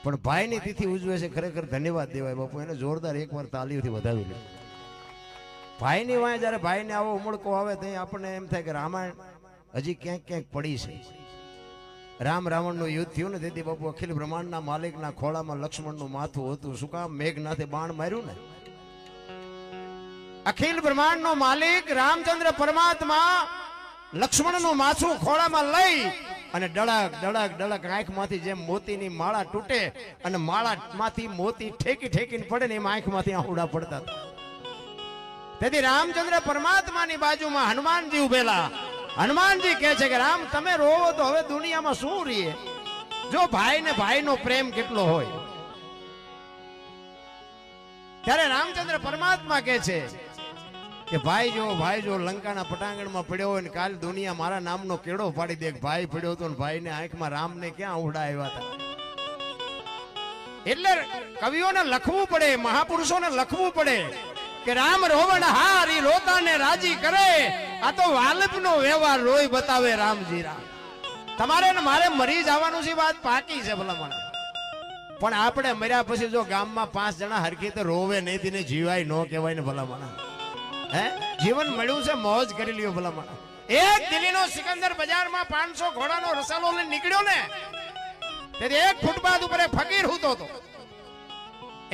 પણ ભાઈની તિથિ ઉજવે છે, ખરેખર ધન્યવાદ દેવાય બાપુ, એને જોરદાર એકવાર તાલીઓથી વધાવી લે. ભાઈની વાંહે જ્યારે ભાઈને આવો ઉમળકો આવે ત્યાં આપણને એમ થાય કે રામાયણ હજી ક્યાંક ક્યાંક પડી છે. રામ રાવણનું યુદ્ધ થયું ને તેથી બાપુ અખિલ બ્રહ્માંડના માલિકના ખોળામાં લક્ષ્મણનું માથું હતું. શું કામ? મેઘનાથે બાણ માર્યું ને. અખિલ બ્રહ્માંડનો માલિક રામચંદ્ર પરમાત્મા લક્ષ્મણનું માથું ખોળામાં લઈ અને ડળક ડળક ડળક આંખમાંથી જેમ મોતીની માળા તૂટે અને માળામાંથી મોતી ઠેકી ઠેકીને પડે ને એમ આંખમાંથી આંસુડા પડતા હતા. તેથી રામચંદ્ર પરમાત્માની બાજુમાં હનુમાનજી ઉભેલા. હનુમાનજી કહે છે કે રામ તમે રોવો તો હવે દુનિયામાં શું રહીએ? જો ભાઈ ને ભાઈનો પ્રેમ કેટલો હોય. ત્યારે રામચંદ્ર પરમાત્મા કહે છે કે ભાઈ જો લંકાના પટાંગણમાં પડ્યો હોય ને કાલ દુનિયા મારા નામનો કેળો પાડી દે. ભાઈ પડ્યો હતો ને ભાઈને આંખમાં રામને ક્યાં ઉડા આવ્યા હતા. એટલે કવિઓને લખવું પડે, મહાપુરુષોને લખવું પડે કે રામ રોવણ હારી રોતાને રાજી કરે. આ તો વાલપનો વ્યવહાર રોય બતાવે રામજી રામ. તમારે ને મારે મરી જવાનું છે, વાત પાકી છે ભલામણ. પણ આપણે મર્યા પછી જો ગામમાં 5 જણા હરખી તો રોવે નહીં તેને જીવાય ન કહેવાય ને ભલામણ. હે જીવન મળ્યું છે, મોજ કરી લ્યો ભલામણ. એક દિલ્હીનો સિકંદર બજારમાં 500 ઘોડાનો રસાલો લઈને નીકળ્યો ને તેથી એક ફૂટપાથ ઉપર ફકીર હૂતો હતો.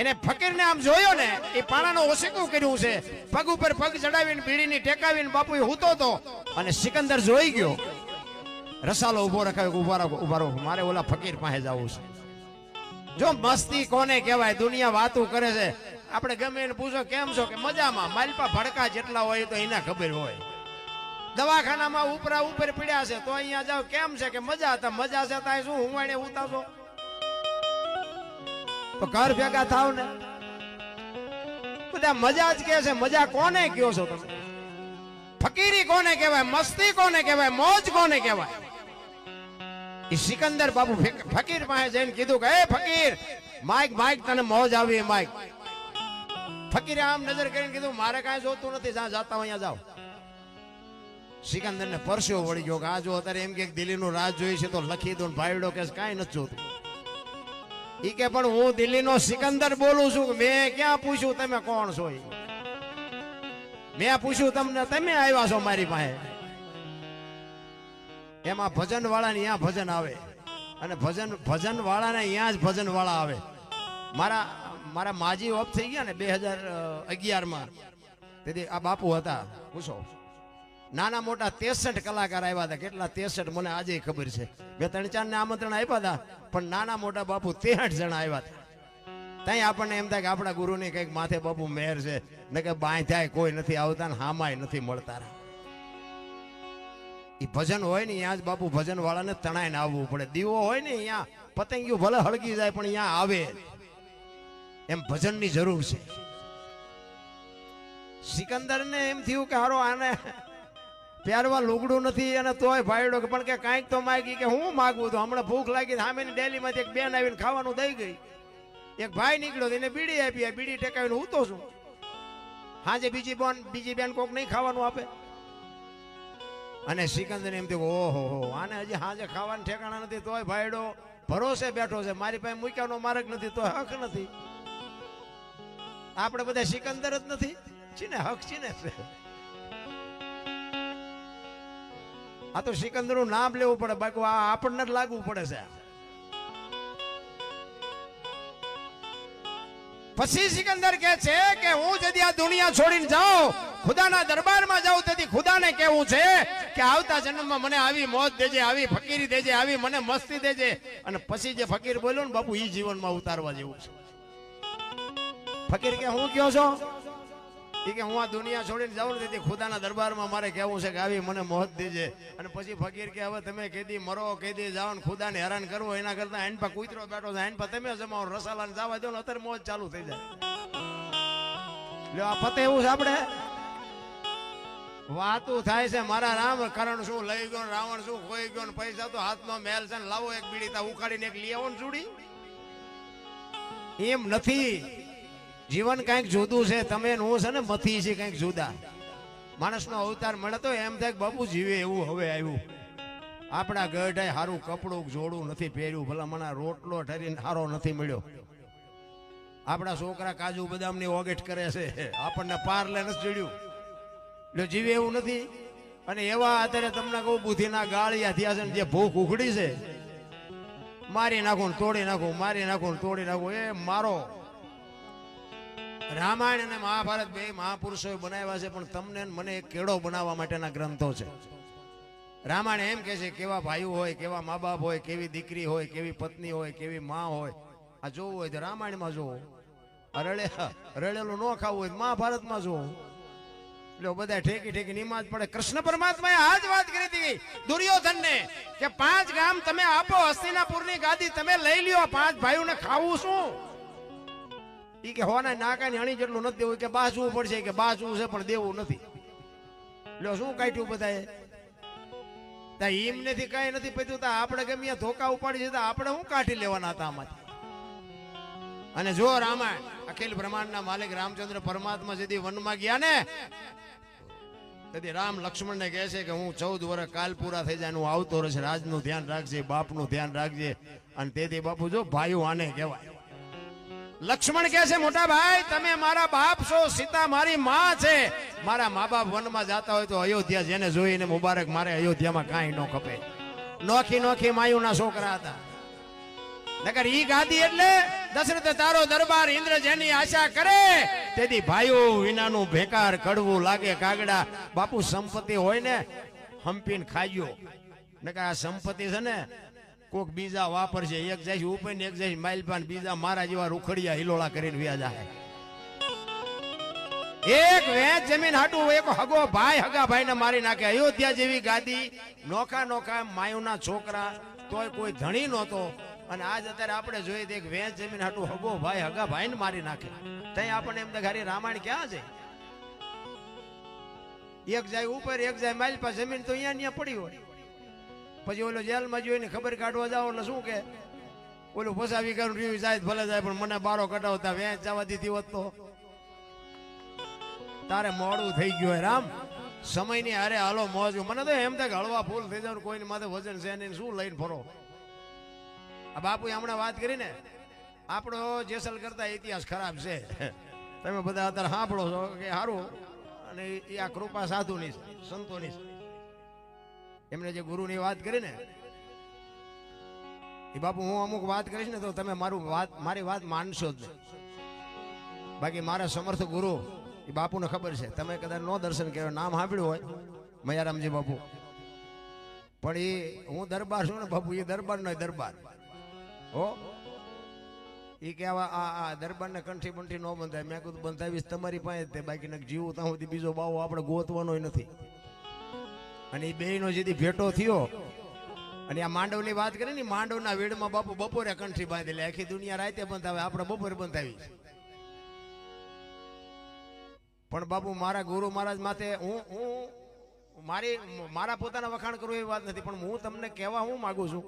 એને ફકીરને આમ જોયો ને એ પાણાનો ઓશીકું કર્યું છે, પગ ઉપર પગ ચડાવીને બીડીની ટેકાવીને બાપુ હૂતો હતો. અને સિકંદર જોઈ ગયો, રસાલો ઉભો રખાયો, ઉભા રહો મારે ઓલા ફકીર પાસે જવું છે. જો મસ્તી કોને કહેવાય? દુનિયા વાતું કરે છે. આપણે ગમે એને પૂછો કેમ છો કે મજામાં. માલપા ભડકા જેટલા હોય તો એને ખબર હોય. દવાખાનામાં ઉપરા ઉપર પીડ્યા છે તો અહીંયા જાવ કેમ છે કે મજા હતા. મજા છે ત્યાં શું હુંવાડે ઉતારશો તો ઘર ભેગા થાવ ને. બધા મજા જ કે છે. મજા કોને કયો છો તમે? ફકીરી કોને કહેવાય? મસ્તી કોને કહેવાય? મોજ કોને કહેવાય? એ સિકંદર બાપુ ફકીર પાસે જઈને કીધું કે એ ફકીર માઈક માઈક તને મોજ આવી માઈક. ફકીરે આમ નજર કરીને કીધું મારે કાંઈ જોતું નથી, જ્યાં જાતા અહીંયા જાઓ. સિકંદર ને પરસ્યો વળી ગયો કે આ જો અત્યારે એમ કે દિલ્હીનું રાજ જોઈ છે તો લખી દો. ભાઈડો કે કાંઈ નથી જોતું. ઈ કે પણ હું દિલ્હીનો સિકંદર બોલું છું. મેં ક્યાં પૂછ્યું તમે કોણ છો? મેં પૂછ્યું તમને, તમે આવ્યા છો મારી પાસે. એમાં ભજન વાળા ને અહીંયા ભજન આવે અને ભજન વાળા ને અહીંયા જ ભજન વાળા આવે. મારા માજી ઓફ થઈ ગયા ને 2011માં. તેથી આ બાપુ હતા, પૂછો નાના મોટા 63 કલાકાર આવ્યા હતા. કેટલા 63 મને આજે ખબર છે. મેં 3-4 ને આમંત્રણ આપ્યા હતા પણ નાના મોટા બાપુ 63 જણા આવ્યા હતા. ત્યાં આપણને એમ થાય કે આપણા ગુરુની કઈક માથે બાપુ મેર છે ને કે બાય થાય કોઈ નથી આવતા ને હામાય નથી મળતા. એ ભજન હોય ને અહીંયા જ બાપુ ભજન વાળાને તણાઈને આવવું પડે. દીવો હોય ને અહીંયા પતંગિયું ભલે હળગી જાય પણ અહીંયા આવે. એમ ભજનની જરૂર છે. સિકંદર ને એમ થયું કે હારો આને પહેરવા લુગડું નથી અને તોય ભાઈડો પણ કે કાંઈક તો માગી કે હું માગવું તો હમણાં ભૂખ લાગી. સામેની ડેલીમાંથી એક બેન આવીને ખાવાનું દઈ ગઈ. એક ભાઈ નીકળ્યો એને બીડી આપી. બીડી ટેકાવીને હું તો છું. હાજે બીજી બેન કોક નહીં ખાવાનું આપે. અને સિકંદર એમ થયું ઓહો આને હજી હાજે ખાવાનું ઠેકાણા નથી તોય ભાઈડો ભરોસે બેઠો છે. મારી પાસે મૂક્યાનો માર્ગ નથી તો હક નથી. આપણે બધા સિકંદર જ નથી ચીને હક ચીને છે. આ તો સિકંદરનું નામ લેવું પડે, બાકી આ આપણને જ લાગવું પડે છે. પછી સિકંદર કહે છે કે હું જદી આ દુનિયા છોડીને જાઉં, ખુદાના દરબારમાં જાઉં, તેથી ખુદાને કહેવું છે કે આવતા જન્મમાં મને આવી મોજ દેજે, આવી ફકીરી દેજે, આવી મને મસ્તી દેજે. અને પછી જે ફકીર બોલ્યો ને બાપુ એ જીવનમાં ઉતારવા જેવું છે. ફકીર કે હું કયો છો? એ કે હું આ દુનિયા છોડીને જાઉં ને તેથી ખુદાના દરબારમાં મારે કહેવું છે કે આવી મને મોજ દેજે. અને પછી ફકીર કે હવે તમે કેદી મરો કેદી જાઓ ને ખુદાને હેરાન કરવો એના કરતા આઈન પર કૂતરો બેઠો છે, આઈન પર તમે જમાવો રસાલાને જવા દો ને અત્યારે મોજ ચાલુ થઈ જાય. લ્યો આ પતે એવું છે. આપણે વાતું થાય છે મારા રામ કરણ શું લઈ ગયો, રાવણ શું ખોઈ ગયો, ને પૈસા તો હાથમાં મેલ છે ને લાવો એક બીડી તા ઉખાડીને એક લઈ આવો ને જોડી. એમ નથી. જીવન કઈક જુદું છે. તમે હું છે ને મથી છે કઈક જુદા. માણસનો અવતાર મળે તો એમ થાય બાપુ જીવે એવું હવે આવ્યું. આપણા ગઢાય સારું કપડું જોડું નથી પહેર્યું, ભલા મને રોટલો ઠરીને સારો નથી મળ્યો. આપણા છોકરા કાજુ બદામની ઓગેટ કરે છે, આપણને પારલે નથી ચડ્યું, એટલે જીવે એવું નથી. અને એવા અત્યારે તમને કહું બુદ્ધિના ગાળિયા થયા છે, જે ભૂખ ઉઘડી છે, મારી નાખું તોડી નાખું, મારી નાખું તોડી નાખું. એ મારો રામાયણ અને મહાભારત બે મહાપુરુષોએ બનાવ્યા છે, પણ તમને મને એક કેળો બનાવવા માટેના ગ્રંથો છે. રામાયણ એમ કે છે કેવા ભાઈઓ હોય, કેવા મા બાપ હોય, કેવી દીકરી હોય, કેવી પત્ની હોય, કેવી માં હોય. આ જોવું હોય તો રામાયણમાં જોવું, રડેલું ન ખાવું હોય મહાભારતમાં જોવું. એટલે બધા ઠેકી ઠેકી નિમાજ પડે. કૃષ્ણ પરમાત્માએ આ જ વાત કરી હતી દુર્યોધનને કે 5 ગામ તમે આપો, હસ્તિનાપુરની ગાદી તમે લઈ લ્યો, 5 ભાઈઓને ખાવું શું? ઈ કે હોના નાકાની હણી જેટલું નથી દેવું, કે બાસવું પડશે, કે બાસવું છે પણ દેવું નથી. લ્યો શું કાઢ્યું બધાએ? એમનેથી કઈ નથી પત્યું, આપણે ગમે ધોકા ઉપાડી જતા આપણે શું કાઢી લેવાના હતા આમાંથી? અને જો રામાયણ અખિલ બ્રહ્માંડના માલિક રામચંદ્ર પરમાત્મા જેથી વનમાં ગયા ને, તેથી રામ લક્ષ્મણને કહે છે કે હું 14 વર્ષ કાલ પૂરા થઈ જાય, હું આવતો રહેશે, રાજનું ધ્યાન રાખજે, બાપનું ધ્યાન રાખજે. અને તેથી બાપુ જો ભાઈઓ આને કહેવાય. લક્ષ્મણ કહે છે મોટા ભાઈ તમે મારા બાપ છો, સીતા મારી માં છે. મારા મા બાપ વનમાં જતા હોય તો અયોધ્યા જેને જોઈને મુબારક, મારે અયોધ્યામાં કાંઈ ન ખપે. નોખી નોખી માયુના છોકરા હતા. નકર ઈ ગાદી એટલે દશરથ તારો દરબાર ઇન્દ્ર જેની આશા કરે, તેથી ભાઈઓ વિનાનું ભેકાર કડવું લાગે કાગડા. બાપુ સંપત્તિ હોય ને હંપીને ખાજો, નકર આ સંપત્તિ છે ને કોક બીજા વાપરશે. એક જાય ઉપર ને એક જાય માઇલપાન, બીજા મારા જેવા રૂખડિયા હિલોળા કરીને વ્યા જાય. એક વેચ જમીન હાટું એક હગો ભાઈ હગા ભાઈને મારી નાખે. અયોધ્યા જેવી ગાદી, નોખા નોખા માયુના છોકરા, તોય કોઈ ધણી નહોતો. અને આજ અત્યારે આપણે જોઈએ તો એક વેચ જમીન હાટું હગો ભાઈ હગા ભાઈને મારી નાખે. ત્યાં આપણને એમ દેખાય રામાયણ ક્યાં છે? એક જાય ઉપર એક જાય માઇલપા, જમીન તો અહીંયા પડી હોય. પછી ઓલો જેલમાં જોઈને ખબર કાઢવા જાવ એટલે શું કે ઓલું ફસાવી કરું રહ્યું જાય ભલે જાય, પણ મને બારો કટાવતા વેચ જવા દીધી હોત તો તારે મોડું થઈ ગયું હોય. રામ સમયની હારે હાલો મોજ. મને તો એમ થાય હળવા ફૂલ થઈ જાય, કોઈને માથે વજન છે નહીં, શું લઈને ફરો? આ બાપુ હમણાં વાત કરી ને, આપણો જેસલ કરતા ઇતિહાસ ખરાબ છે. તમે બધા અત્યારે સાંભળો છો કે સારું, અને એ આ કૃપા સાધુની સંતોની. એમને જે ગુરુની વાત કરી ને એ બાપુ હું અમુક વાત કરીશ ને તો તમે મારી વાત માનશો જ નહીં. બાકી મારા સમર્થ ગુરુ એ બાપુને ખબર છે, તમે કદાચ નો દર્શન કર્યો, નામ સાંભળ્યું હોય મયારામજી બાપુ, પણ એ હું દરબાર છું ને બાપુ, એ દરબાર નો દરબાર હો. એ કે આ દરબાર ને કંઠી બંઠી ન બંધાય. મેં કીધું બંધાવીશ તમારી પાસે તે, બાકી જીવું ત્યાં સુધી બીજો બાવો આપણે ગોતવાનો નથી. અને એ બે નો જેથી ભેટો થયો, અને આ માંડવની વાત કરી ને, માંડવના વેડમાં બાપુ બપોરે કંઠી બાંધેલી. આખી દુનિયા રાતે બંધાવે, આપણે બપોરે બંધાવી. પણ બાપુ મારા ગુરુ મહારાજ માથે હું મારા પોતાના વખાણ કરવું એવી વાત નથી, પણ હું તમને કહેવા હું માંગુ છું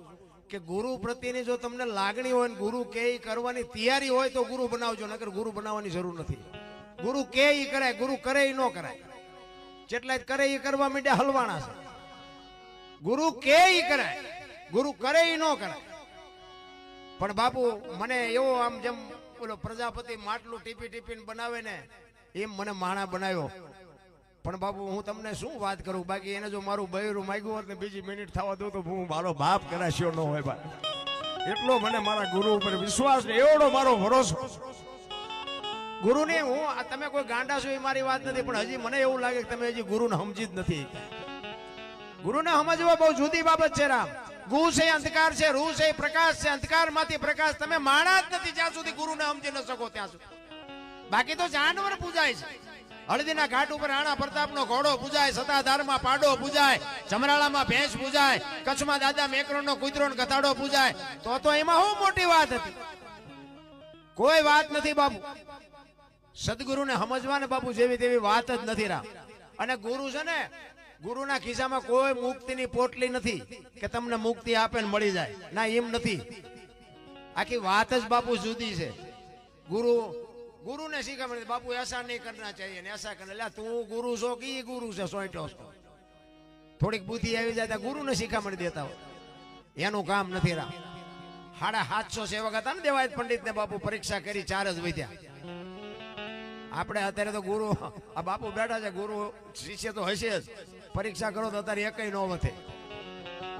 કે ગુરુ પ્રત્યેની જો તમને લાગણી હોય ને ગુરુ કે કરવાની તૈયારી હોય તો ગુરુ બનાવજો, નકર ગુરુ બનાવવાની જરૂર નથી. ગુરુ કે કરાય, ગુરુ કરે ન કરાય. જેટલા કરે એ કરવા માંડ્યા હલવાણા છે. ગુરુ કે કરાય, ગુરુ કરે ન કરાય. પણ બાપુ મને એવો આમ જેમ બોલો પ્રજાપતિ માટલું ટીપી ટીપીને બનાવે ને એમ મને માણા બનાવ્યો. પણ બાપુ હું તમને શું વાત કરું, બાકી એને જો મારું બૈરું માગ્યું હોત ને બીજી મિનિટ થવા દઉં તો હું મારો બાપ કરાશ્યો ન હોય ભાઈ. એટલો મને મારા ગુરુ ઉપર વિશ્વાસ ને એવડો મારો ભરોસો. ગુરુને હું તમે કોઈ ગાંડા છો એ મારી વાત નથી, પણ હજી મને એવું લાગે કે તમે હજી ગુરુને સમજી જ નથી. ગુરુને સમજવા બહુ જુદી બાબત છે. રામ ગુ છે અંધકાર છે, રૂ છે પ્રકાશ છે, અંધકાર માંથી પ્રકાશ. તમે માણા જ નથી જ્યાં સુધી ગુરુને સમજી ન શકો ત્યાં સુધી. બાકી તો જાનવર પૂજાય છે. હળદીના ઘાટ ઉપર રાણા પ્રતાપનો ઘોડો પૂજાય, સતાધારમાં પાડો પૂજાય, જમરાળામાં ભેંસ પૂજાય, કચ્છમાં દાદા મેકરણનો કૂતરો ને ગધાડો પૂજાય. તો એમાં શું મોટી વાત હતી? કોઈ વાત નથી બાપુ. સદગુરુને સમજવાને બાપુ જેવી તેવી વાત જ નથી. રામ અને ગુરુ છે ને, ગુરુના ખિસ્સામાં કોઈ મુક્તિની પોટલી નથી કે તમને મુક્તિ આપે ને મળી જાય. ના એમ નથી. આખી વાત જ બાપુ જુદી છે. गुरु ने सीखा मैंने बापू ऐसा नहीं करना चाहिए, ऐसा करना। ला तू गुरु सो की गुरु से सोइटो सो થોડીક બુદ્ધિ આવી જાય તો ગુરુને શિખામણ દેતા હોય. એનું કામ નથી રામ. 750 સેવક હતા ને દેવાયત પંડિત ને બાપુ, પરીક્ષા કરી 4 જ વધ્યા. આપણે અત્યારે તો ગુરુ આ બાપુ બેઠા છે, ગુરુ શિષ્ય તો હશે જ. પરીક્ષા કરો તો અત્યારે એકય ન વધે.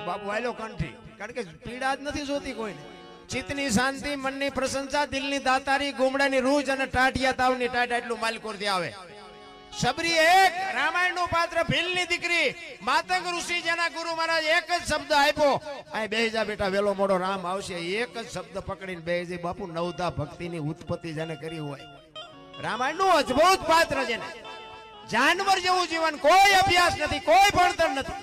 બાપુ આયલો કંઠી, કારણ કે પીડા જ નથી જોતી કોઈને. ચિત્તની શાંતિ, મનની પ્રશંસા, દિલની દાતારી, ગુમડાની રૂજ અને ટાટિયા તાવની ટાટ એટલું માલકોરથી આવે. સબરી એક રામાયણનું પાત્ર, ભીલની દીકરી માતંગ ઋષિ, જેના ગુરુ મહારાજ એક જ શબ્દ આપ્યો, અહીં બેહી જા બેટા, વેલો મોડો રામ આવશે. એક જ શબ્દ પકડીને બેહી જાય. બાપુ નવતા ભક્તિની ઉત્પત્તિ જેને કરી હોય, રામાયણનું અદ્ભુત પાત્ર જેને. જાનવર જેવું જીવન, કોઈ અભ્યાસ નથી, કોઈ ભણતર નથી.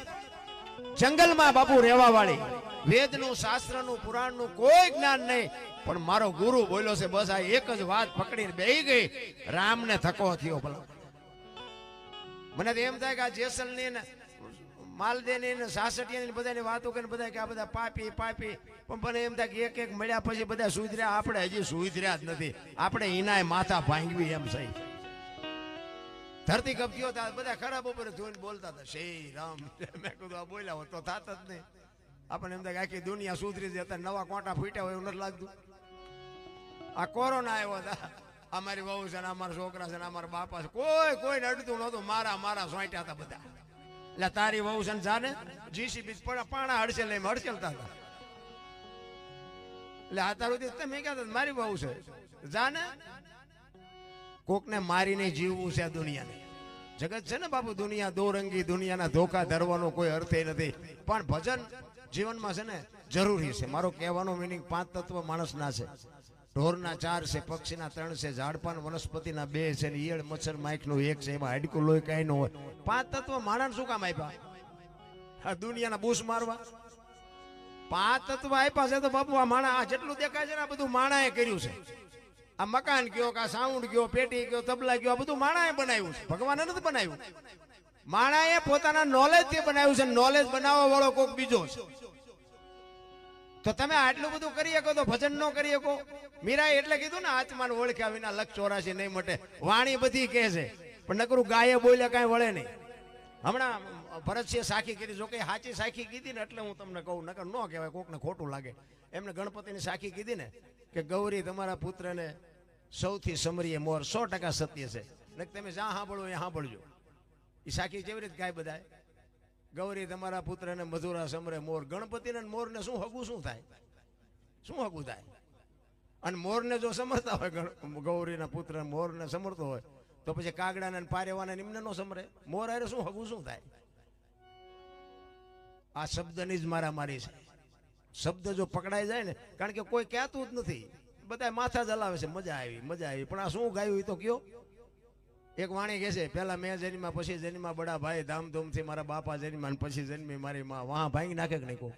જંગલમાં બાપુ રહેવા વાળી, વેદનું, શાસ્ત્રનું, પુરાણનું કોઈ જ્ઞાન નહીં, પણ મારો ગુરુ બોલ્યો છે, બસ આ એક જ વાત પકડીને બેહી ગઈ. રામને થકો થયો. ભલા મને તો એમ થાય કે આ જેસલની ને માલદેની ને સાસઠિયાની બધાની વાતો કરીને બધા કે આ બધા પાપી પાપી, પણ મને એમ થાય કે એક એક મળ્યા પછી બધા સુધર્યા. આપણે હજી સુધર્યા જ નથી. આપણે ઈનાય માથા ભાંગવી એમ સહી. ધરતી કપતીઓ બધા ખરાબ ઉપર જોઈને બોલતા હતા, શ્રી રામ. મેં કીધું આ બોલ્યા હોત તો થાત જ નહીં. આપણને એમ થાય કે આખી દુનિયા સુધરી જતા, નવા કોટા ફૂટ્યા હોય એવું નથી લાગતું. આ કોરોના આવ્યો હતા, અમારી વહુ છે ને અમારા છોકરા છે ને અમારા બાપા છે, કોઈ અડતું નહોતું. મારા સોંટ્યા હતા બધા. એટલે તારી વહુ છે ને જાને જીસીબી પાણા હડસેલ લઈને હડસેલતા હતા. એટલે આ તારું તમે કહેતા મારી વહુ છે જાને. કોકને મારીને જીવવું છે આ દુનિયાને. જગત છે ને બાપુ દુનિયા દોરંગી, દુનિયાના ધોકા ધરવાનો કોઈ અર્થ નથી. પણ ભજન જીવનમાં છે ને જરૂરી છે. મારો કહેવાનો મિનિંગ 5 તત્વ માણસના છે. ઢોરના 4 છે, પક્ષીના 3 છે, ઝાડપાન વનસ્પતિના 2 છે, ઈયળ મચ્છર માઇકનું 1 છે. એમાં હાડકું લોહી કાંઈ ન હોય. 5 તત્વ માણસ શું કામ આપ્યા? આ દુનિયાના બૂસ મારવા 5 તત્વ આપ્યા છે તો બાપુ આ માણા આ જેટલું દેખાય છે ને આ બધું માણાએ કર્યું છે. આ મકાન કયો, કે સાઉન્ડ કયો, પેટી કયો, તબલા કયો, આ બધું માણાએ બનાવ્યું છે. ભગવાને નથી બનાવ્યું. માણાએ પોતાના નોલેજ થી બનાવ્યું છે. નોલેજ બનાવવા વાળો કોક બીજો છે. તો તમે આટલું બધું કરી શકો તો ભજન ન કરી શકો? મીરાએ એટલે કીધું ને, આત્માને ઓળખ્યા વિના લખ 84 નહીં મટે. વાણી બધી કહે છે, પણ નકરું ગાયે બોલ્યા કાંઈ વળે નહીં. હમણાં ભરતસિંહ સાખી કીધી, જો કે સાચી સાખી કીધી ને એટલે હું તમને કહું, નકર ન કહેવાય, કોકને ખોટું લાગે. એમને ગણપતિની સાખી કીધી ને કે ગૌરી તમારા પુત્રને સૌથી સમરીએ મોર, 100% સત્ય છે. ને તમે જ્યાં સાંભળો એ સાંભળજો. એ સાખી કેવી રીતે ગાય બધાય? ગૌરી તમારા પુત્રને મધુરા સમરે મોર. ગણપતિને મોરને શું હગું શું થાય? શું હગું થાય? અને મોરને જો સમરતા હોય, ગૌરીના પુત્ર મોરને સમરતો હોય, તો પછી કાગડાને પારેવાને નિમને નો સમરે? મોર આરે શું હગું શું થાય? આ શબ્દની જ મારામારી છે. શબ્દ જો પકડાઈ જાય ને, કારણ કે કોઈ કહેતું જ નથી, બધા માથા જ હલાવે છે. મજા આવી, મજા આવી, પણ આ શું ગાયું એ તો કયો. એક વાણી કહે છે, પેલા મેં જન્મ્યા, પછી જન્મ્યા બડા ભાઈ, ધામધૂમથી મારા બાપા જન્મ્યા, પછી જન્મી મારી માં. વાહ ભાંગી નાખે કે નહીં? કો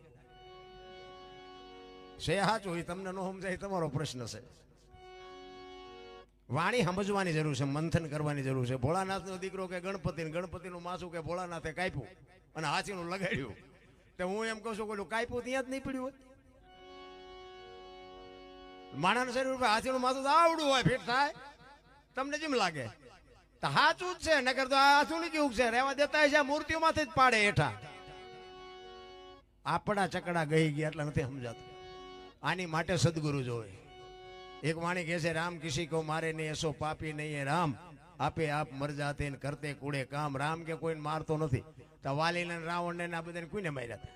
છે સાચું, એ તમને ન સમજાય તમારો પ્રશ્ન છે. વાણી સમજવાની જરૂર છે, મંથન કરવાની જરૂર છે. ભોળાનાથનો દીકરો કે ગણપતિનું માસું કે ભોળાનાથે કાપ્યું અને હાથીનું લગાડ્યું, તો હું એમ કહું છું કે કાપ્યું ત્યાં જ નહીં પડ્યું હોય. માણાના શરીર ઉપર હાથીનું માથું તો આવડું હોય, ફીટ થાય તમને જેમ લાગે તો સાચું જ છે. નકર તો આ હાથું નહીં કેવું છે, રહેવા દેતા છે. મૂર્તિઓમાંથી જ પાડે હેઠા. આપણા ચકડા ગઈ ગયા એટલે નથી સમજાતું. આની માટે સદગુરુ જોવે. એક વાણી કહે છે, રામ કિસી કો મારે નહીં, એસો પાપી નહીં હે રામ, આપે આપ મર જાતે ને કરતે કુડે કામ. રામ કે કોઈને મારતો નથી. તો વાલીને રાવણને આ બધાને કોઈને માર્યા હતા?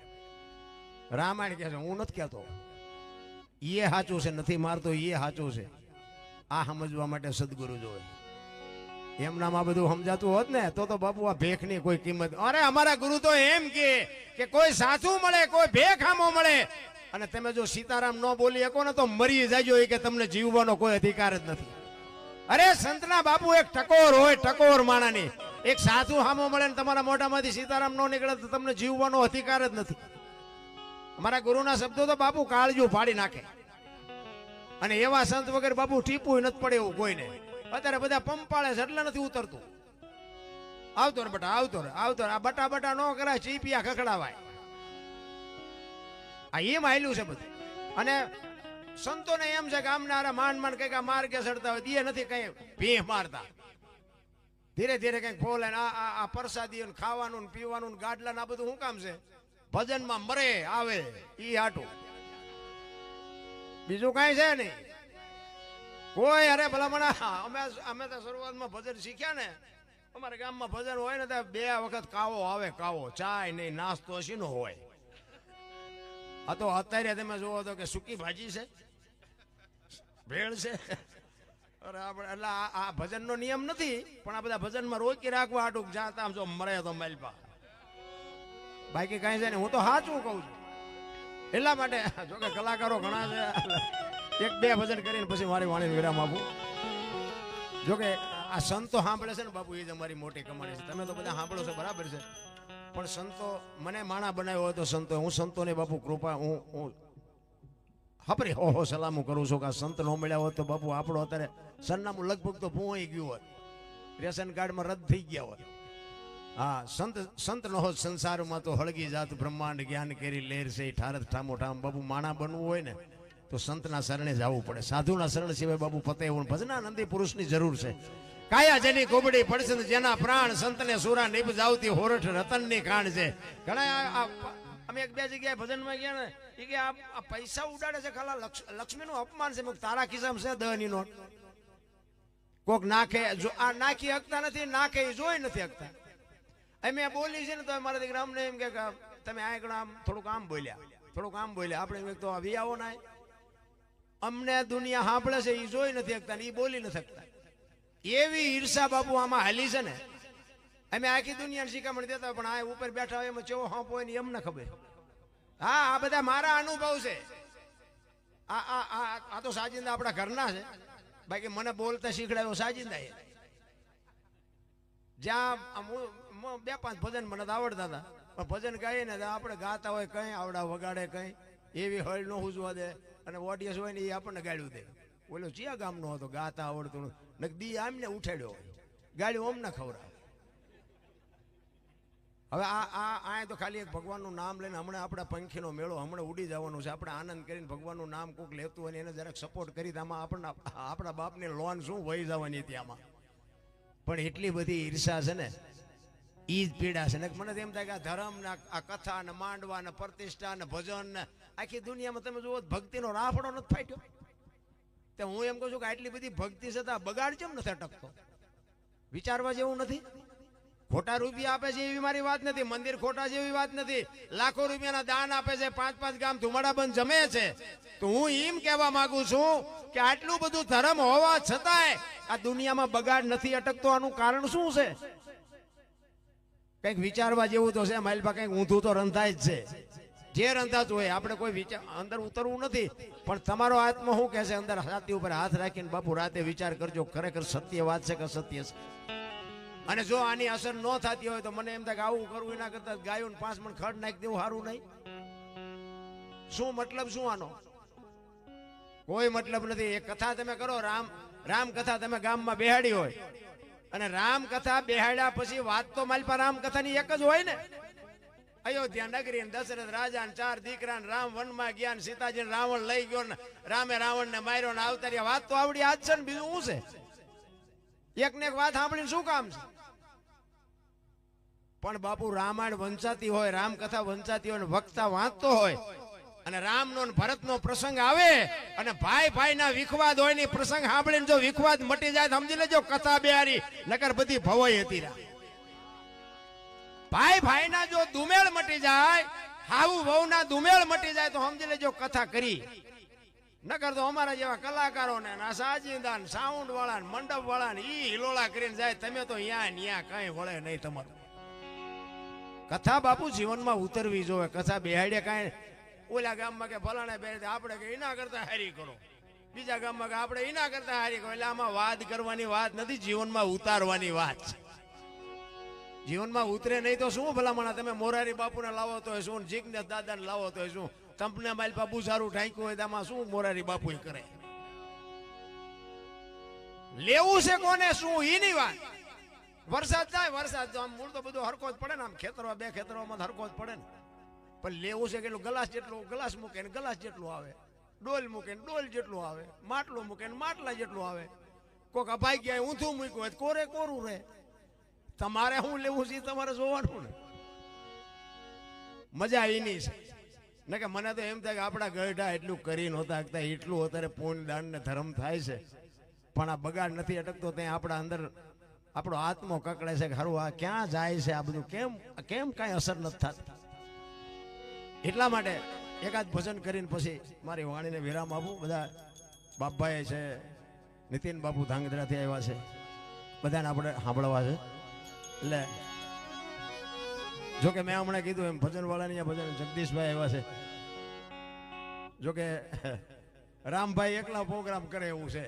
રામાયણ કહે છે, હું નથી કહેતો એ સાચું છે, નથી મારતો એ સાચું છે. આ સમજવા માટે સદગુરુ જોવે. એમનામાં બધું સમજાતું હોત ને તો બાપુ આ ભેખની કોઈ કિંમત. અરે અમારા ગુરુ તો એમ કે કોઈ સાચું મળે, કોઈ ભેખ આમો મળે, અને તમે જો સીતારામ ન બોલી શકો ને તો મરી જાજો, કે તમને જીવવાનો કોઈ અધિકાર જ નથી. અરે સંતના બાપુ એક ટકોર હોય, ટકોર માણાની. એક સાચું હામો મળે ને તમારા મોઢામાંથી સીતારામ ન નીકળે તો તમને જીવવાનો અધિકાર જ નથી. અમારા ગુરુના શબ્દો તો બાપુ કાળજું ફાડી નાખે. અને એવા સંત વગર બાપુ ટીપું નથી પડે એવું કોઈને. અત્યારે બધા પંપાળે છે એટલે નથી ઉતરતું. આવતો ને બટા, આવતો રે, આવતો રે. આ બટા બટા ન કરાય, ચીપિયા ખખડાવાય. આ એમ આયલું છે બધું. અને સંતોને એમ છે કે આમના માંડ કઈક માર્ગે ચડતા હોય, એ નથી કઈ ભીહ મારતા. ધીરે ધીરે કંઈક ફોલે આ પ્રસાદી ખાવાનું ને પીવાનું ને ગાડલા ને આ બધું શું કામ છે? ભજનમાં મરે આવે ઈ હાટું, બીજું કઈ છે નહીં. કોઈ અરે ભલા મને અમે તો શરૂઆતમાં ભજન શીખ્યા ને, અમારા ગામમાં ભજન હોય ને ત્યાં 2 વખત કાવો આવે, કાવો, ચાય નહીં, નાસ્તો શીનો હોય. આ તો અત્યારે તમે જોવો તો કે સૂકી ભાજી છે, ભેળ છે. અરે આપણે એટલે આ ભજનનો નિયમ નથી, પણ આ બધા ભજનમાં રોકી રાખવા હાટું જાતા આમ જો મરે તો માલપા, બાકી કઈ છે ને. હું તો સાચું કહું છું. એટલા માટે જો કે કલાકારો ઘણા છે, 1-2 ભજન કરીને પછી મારી વાણીને વિરામ આપું. જોકે આ સંતો સાંભળે છે ને બાપુ, એ જ અમારી મોટી કમાણી છે. તમે તો બધા સાંભળો છો બરાબર છે, પણ સંતો મને માણા બનાવ્યો હોય તો સંતો, હું સંતોને બાપુ કૃપા હું હપરી હો સલામું કરું છું કે આ સંત ન મળ્યા હોત તો બાપુ આપણો અત્યારે સરનામું લગભગ તો ભૂવાઈ ગયું હોત, રેશન કાર્ડમાં રદ થઈ ગયા હોત. હા, સંત ન હોત સંસારમાં તો હળગી જાત બ્રહ્માંડ, જ્ઞાન કેરી લહેર છે ઠારત ઠામો ઠામ. બાપુ માણા બનવું હોય ને તો સંતના શરણે જવું પડે, સાધુના શરણ સિવાય બાપુ પતે એવું. ભજનાનંદી પુરુષની જરૂર છે. કાયા જેની કોબડી પડશે જેના પ્રાણ, સંતને સુરા નિભ જાવતી હોરઠ રતનની ખાણ છે. ઘણા અમે 1-2 જગ્યાએ ભજનમાં ગયા ને, એ કે આ પૈસા ઉડાડે છે, ખાલા લક્ષ્મીનું અપમાન છે. તારા ખિસ્સામાં છે 10ની નોટ, કોક નાખે, જો આ નાખી હકતા નથી, નાખે એ જોઈ નથી હકતા. અમે બોલી છે ને તો મારા દીકરા અમને એમ કે તમે આ આમ થોડુંક આમ બોલ્યા, આપણે તો વિયાવો ના, અમને દુનિયા સાંભળે છે એ જોઈ નથી શકતા, એ બોલી નથી શકતા. એવી ઈર્ષા બાપુ આમાં હાલી છે ને. અમે આખી દુનિયાને શિખામણ દેતા, પણ આ ઉપર બેઠા હોય એમાં ચેવો હાંપ હોય ને એમને ખબર. હા, આ બધા મારા અનુભવ છે. આ તો સાજિંદા આપણા ઘરના છે, બાકી મને બોલતા શીખડાયો સાજિંદા એ. જ્યાં 2-5 ભજન મને આવડતા હતા, પણ ભજન ગાઈએ ને આપણે ગાતા હોય કઈ આવડા વગાડે કઈ એવી હળ ન હુજવા દે, અને ઓડિયન્સ હોય ને એ આપણને ગાળ્યું દે. બોલો ચિયા ગામનો હતો, ગાતા આવડતું નકદી આમને ઉઠાડ્યો હોય, ગાળ્યું અમને ખવડાવે. હવે આ તો ખાલી એક ભગવાનનું નામ લઈને હમણાં આપણા પંખીનો મેળો હમણાં ઉડી જવાનું છે. આપણે આનંદ કરીને ભગવાનનું નામ કોક લેતું હોય એને જરાક સપોર્ટ કરી આમાં આપણા બાપની લોન શું વહી જવાની હતી આમાં. પણ એટલી બધી ઈર્ષા છે ને, ઈ જ પીડા છે ને. મને એમ થાય કે આ ધર્મ ને આ કથા ને માંડવા ને પ્રતિષ્ઠા ને ભજન ને આખી દુનિયામાં તમે જુઓ ભક્તિનો રાફડો નથી ફાટ્યો. તો હું એમ કહું છું કે આટલી બધી ભક્તિ છતાં બગાડ કેમ નથી અટકતો? વિચારવા જેવું નથી? ખોટા રૂપિયા આપે છે એવી મારી વાત નથી, મંદિર ખોટા જેવી વાત નથી, લાખો રૂપિયાના દાન આપે છે, 5-5 ગામ ધુમાડાબંધ જમે છે. તો હું એમ કહેવા માંગુ છું કે આટલું બધું ધર્મ હોવા છતાંય આ દુનિયામાં બગાડ નથી અટકતો. આનું કારણ શું છે? કંઈક વિચારવા જેવું તો છે માઇલપા, કંઈક ઊંધું તો રંધાય જ છે. જે રંધાતું હોય આપણે કોઈ વિચાર અંદર ઉતરવું નથી, પણ તમારો આત્મા શું કહે છે અંદર છાતી ઉપર હાથ રાખીને બાપુ રાતે વિચાર કરજો, ખરેખર સત્ય વાત છે કે અસત્ય છે. અને જો આની અસર ન થતી હોય તો મને એમ થાય કે આવું કરવું એના કરતા ગાયો 5 મણ ખડ નાખી દેવું સારું નહીં? શું મતલબ શું આનો? કોઈ મતલબ નથી. એ કથા તમે કરો, રામ કથા તમે ગામમાં બેહાડી હોય, અને રામ કથા બેહાડ્યા પછી વાત તો માલપા રામ કથાની એક જ હોય ને. અયોધ્યા નગરી દશરથ રાજા 4 દીકરા રામ વનમાં ગયા, સીતાજી રાવણ લઈ ગયો ને રામે રાવણ ને માર્યો ને આવતાર્યા. વાત તો આવડી આજ છે ને, બીજું શું છે? એક ને એક વાત સાંભળીને શું કામ છે? પણ બાપુ રામાયણ વંચાતી હોય, રામકથા વંચાતી હોય, વક્તા વાંચતો હોય, અને રામનો ભરતનો પ્રસંગ આવે અને ભાઈ ના વિખવાદ હોય ને પ્રસંગ સાંભળીને જો વિખવાદ મટી જાય તો સમજી લેજો કથા બેહારી, નકર બધી ભવાઈ હતી. ભાઈ ના જો દુમેળ મટી જાય, હાવું વહુ ના દુમેળ મટી જાય તો સમજી લેજો કથા કરી. નકર તો અમારા જેવા કલાકારો ને સાજીદાન સાઉન્ડ વાળા ને મંડપ વાળા ને ઈ હિલોળા કરીને જાય. તમે તો ન્યા કઈ વળે નહીં તમારું. કથા બાપુ જીવનમાં ઉતરવી જોવે. કથા બેહાડે કાંઈ ઓલા ગામમાં કે ફલાણે બે આપણે કે એના કરતા હારી કરો, બીજા ગામમાં કે આપણે એના કરતા હારી કરો. એટલે આમાં વાદ કરવાની વાત નથી, જીવનમાં ઉતારવાની વાત છે. જીવનમાં ઉતરે નહીં તો શું ભલામણા? તમે મોરારી બાપુને લાવો તો શું, જીગ્નેશ દાદાને લાવો તો શું, ચંપના માઇલ બાપુ સારું ઢાંક્યું હોય આમાં શું મોરારી બાપુ કરે? લેવું છે કોને શું એની વાત. વરસાદ થાય, વરસાદ તો આમ મૂળ તો બધું હરકો જ પડે ને, આમ ખેતરો 2 ખેતરોમાં હરકો જ પડે ને. પણ લેવું છે કેટલું? ગ્લાસ જેટલું ગ્લાસ મૂકે ને ગ્લાસ જેટલું આવે, ડોલ મૂકે ને ડોલ જેટલું આવે, માટલું મૂકે ને માટલા જેટલું આવે. કોક અભાઈ ગયા ઊંધું મૂક્યું હોય કોરે કોરું રહે. તમારે શું લેવું છે તમારે જોવાનું ને. મજા એની છે ને કે મને તો એમ થાય કે આપણા ગઢા એટલું કરી નહોતા શકતા, એટલું અત્યારે પૂર્ણ દાન ને ધર્મ થાય છે, પણ આ બગાડ નથી અટકતો. ત્યાં આપણા અંદર આપણો આત્મો કકડે છે કે હારું આ ક્યાં જાય છે, આ બધું કેમ કેમ કાંઈ અસર નથી થતી. એટલા માટે એકાદ ભજન કરીને પછી મારી વાણીને વિરામ આપું. બધા બાપભાઈ છે, નીતિન બાપુ ધાંગધ્રાથી આવ્યા છે, બધાને આપણે સાંભળવા છે. એટલે જોકે મેં હમણાં કીધું એમ ભજન વાળાની ભજન જગદીશભાઈ આવ્યા છે. જોકે રામભાઈ એકલા પ્રોગ્રામ કરે એવું છે.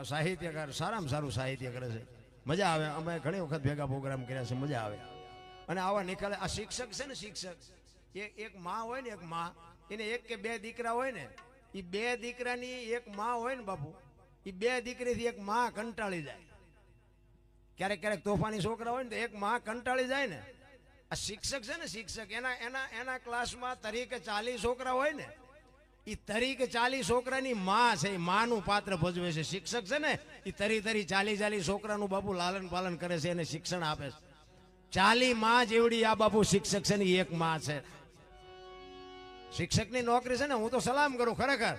સાહિત્યકાર સારામાં સારું સાહિત્ય કરે છે, મજા આવે. અમે ઘણી વખત ભેગા પ્રોગ્રામ કર્યા છે, મજા આવે. અને આવા નિકાલે આ શિક્ષક છે ને, શિક્ષક એક માં હોય ને, એક માં એને એક કે બે દીકરા હોય ને, એ બે દીકરાની એક માં હોય ને બાપુ, એ બે દીકરીથી એક માં કંટાળી જાય. ક્યારેક ક્યારેક તોફાની છોકરા હોય ને તો એક માં કંટાળી જાય ને. આ શિક્ષક છે ને, શિક્ષક એના ક્લાસમાં તરીકે 40 છોકરા હોય ને, એ તરીકે 40 છોકરાની માં છે, એ માનું પાત્ર ભજવે છે. શિક્ષક છે ને એ તરી 40 છોકરાનું બાપુ લાલન પાલન કરે છે, એને શિક્ષણ આપે છે. 40 માં જેવડી આ બાપુ શિક્ષક છે ને, એક માં છે. શિક્ષકની નોકરી છે ને, હું તો સલામ કરું ખરેખર,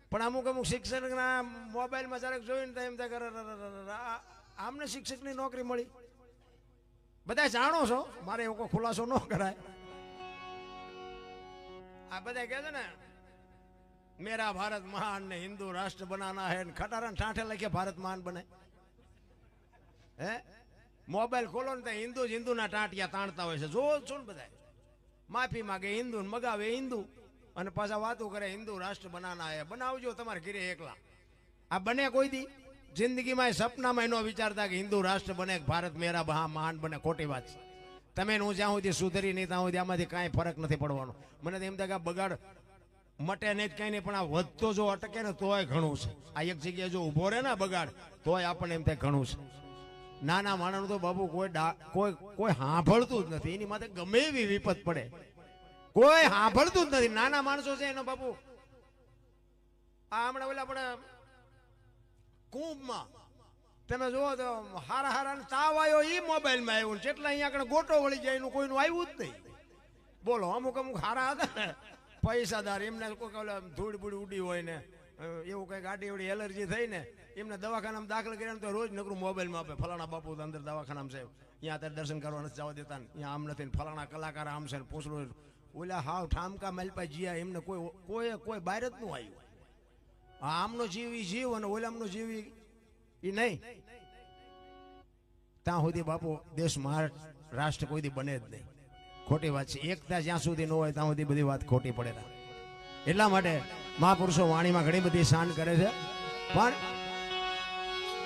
પણ અમુક શિક્ષકના મોબાઈલમાં જરાક જોઈને તો એમ થાય આમને શિક્ષકની નોકરી મળી. બધા જાણો છો, મારે એવો કોઈ ખુલાસો ન કરાય. આ બધા કહે છે ને મેરા ભારત મહાન ને હિન્દુ રાષ્ટ્ર બનાના હે, ખટારા ઠાઠે લખે ભારત મહાન બને. હે મોબાઈલ ખોલો ને ત્યાં હિન્દુ જ હિન્દુના ટાંટિયા તાણતા હોય છે. જો છો ને બધા માફી માગે હિન્દુ, મગાવે હિન્દુ, અને પાછા વાતો કરે હિન્દુ રાષ્ટ્ર બનાના હે. બનાવજો તમારે ઘરે એકલા. આ બને કોઈ દી જિંદગીમાં સપનામાં ન વિચારતા કે હિન્દુ રાષ્ટ્ર બને, ભારત મેરા મહાન બને. ખોટી વાત છે. તમે હું જ્યાં સુધી સુધરી નહીં ત્યાં સુધી આમાંથી કાંઈ ફરક નથી પડવાનો. મને તો એમ થાય કે બગાડ મટે નહીં કઈ નહીં, પણ આ વધતો જો અટકે ને તોય ઘણું છે. આ એક જગ્યાએ જો ઉભો રહે ને બગાડ, તોય આપણને એમ થાય ઘણું છે. નાના માણસ તો બાબુ કોઈ સાંભળતું જ નથી. એની માથે ગમે એવી વિપત પડે, કોઈ સાંભળતું જ નથી. નાના માણસો છે એનો બાપુ. આ હમણાં ઓલા આપણે કુંભમાં તમે જુઓ તો હારા તાવ આવ્યો, એ મોબાઈલમાં આવ્યું. જેટલા અહીંયા આગળ ગોટો વળી જાય એનું કોઈનું આવ્યું જ નહીં. બોલો અમુક હારા હતા ને પૈસાદાર, એમને કોઈ ધૂળ બૂળ ઉડી હોય ને એવું કઈ ગાડી એવડી એલર્જી થઈ ને, એમને દવાખાનામાં દાખલ કર્યા તો રોજ નકરું મોબાઈલમાં આપે. ફલાણા બાપુ અંદર દવાખાનામાં છે, અહીંયા અત્યારે દર્શન કરવા નથી જવા દેતા, અહીંયા આમ નથી, ફલાણા કલાકાર આમ છે, પૂછડું ઓલા હાવ ઠામકા મેલપા જીયા. એમને કોઈ બહાર જ નું આવ્યું. આમનો જીવ ઈ જીવ અને ઓલામનો જીવ ઈ નહીં. ત્યાં સુધી બાપુ દેશ રાષ્ટ્ર કોઈ દી બને જ નહીં. ખોટી વાત છે. એકતા જ્યાં સુધી ન હોય ત્યાં સુધી બધી વાત ખોટી પડે. એટલા માટે મહાપુરુષો વાણીમાં ઘણી બધી શાન કરે છે. પણ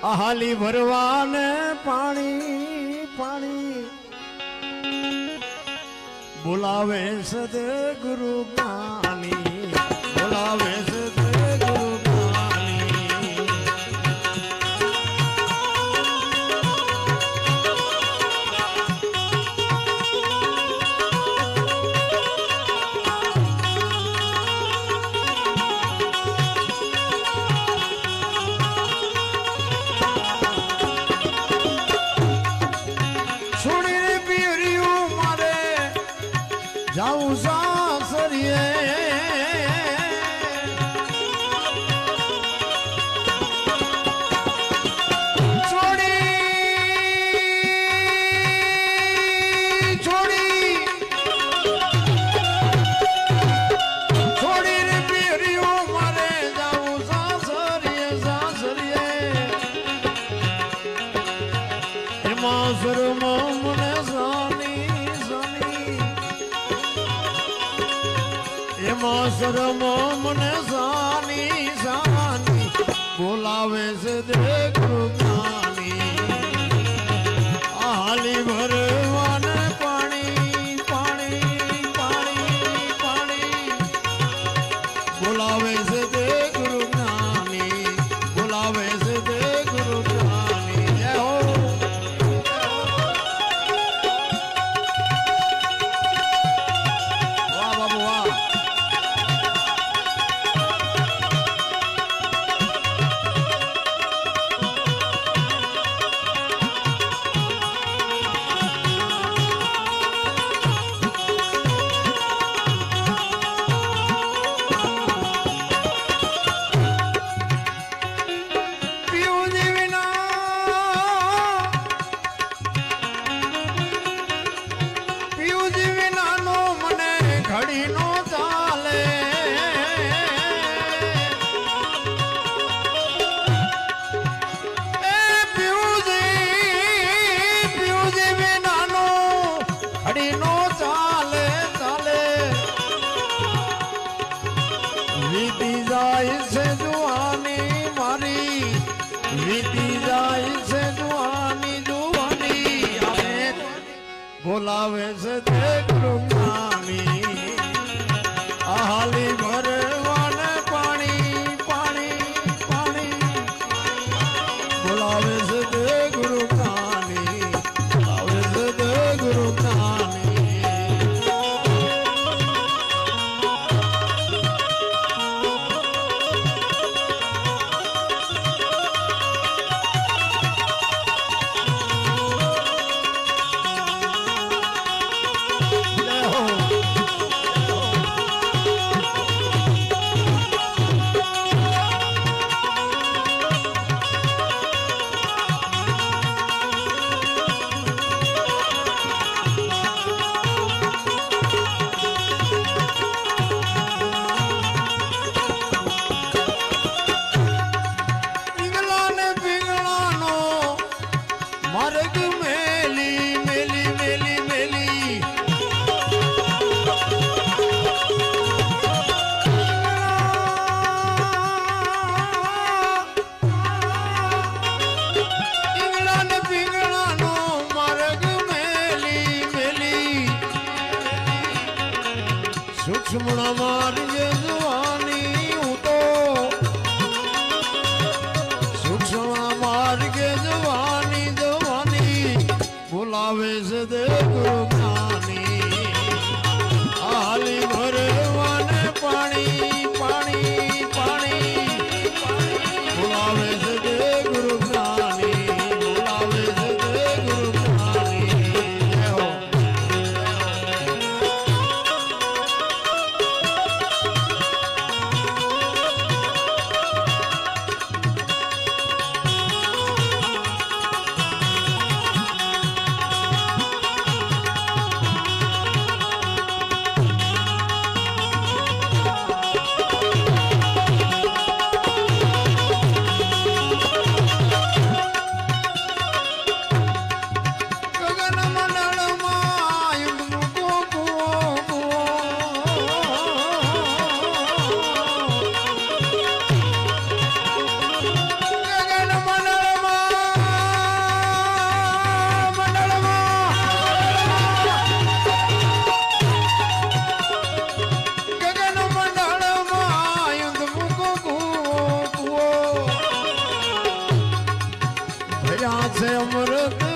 આહાલી ભરવાને પાણી પાણી બોલાવે સદગુરુ જ્ઞાની, બોલાવે સદગુરુ જાઉં સાસરીએ છોડી પીર્યું મારે જાઉં સાસરીએ સાસરીએ એમાં શરમ મને સાની એમાં શરમ મને સાની સાની બોલાવે છે દેખું જ્ઞાની. આલી ભરવાને પાણી પાણી પાણી પાણી બોલાવે છે દેખું જ્ઞાની, બોલાવે છે દેખું જ્ઞાની. જય હો. વાહ બાબુ વાહ. વીતી જાય છે જુવાની જુવાની અમે બોલાવે છે તે ગુરુ જ્ઞાની આહાલી ભરવાને પાણી પાણી પાણી બોલાવે છે તે ગુરુ જ્ઞાની બોલાવે છે તે ગુરુ જ્ઞાની માર્ગ મેલી મેલી મેલી મેલી ઈંગળા ને પીંગળાનો માર્ગ મેલી મેલી સૂક્ષ્મ માર્ગ જવાની હું તો સૂક્ષ્મ માર્ગ જવાની બોલાવે છે તે ગુરુ જ્ઞાની આલી ભરવાને પાણી પાણી પાણી બોલાવે છે તે ગુરુ જ્ઞાની બોલાવે છે તે ગુરુ જ્ઞાની જય હો અમૃત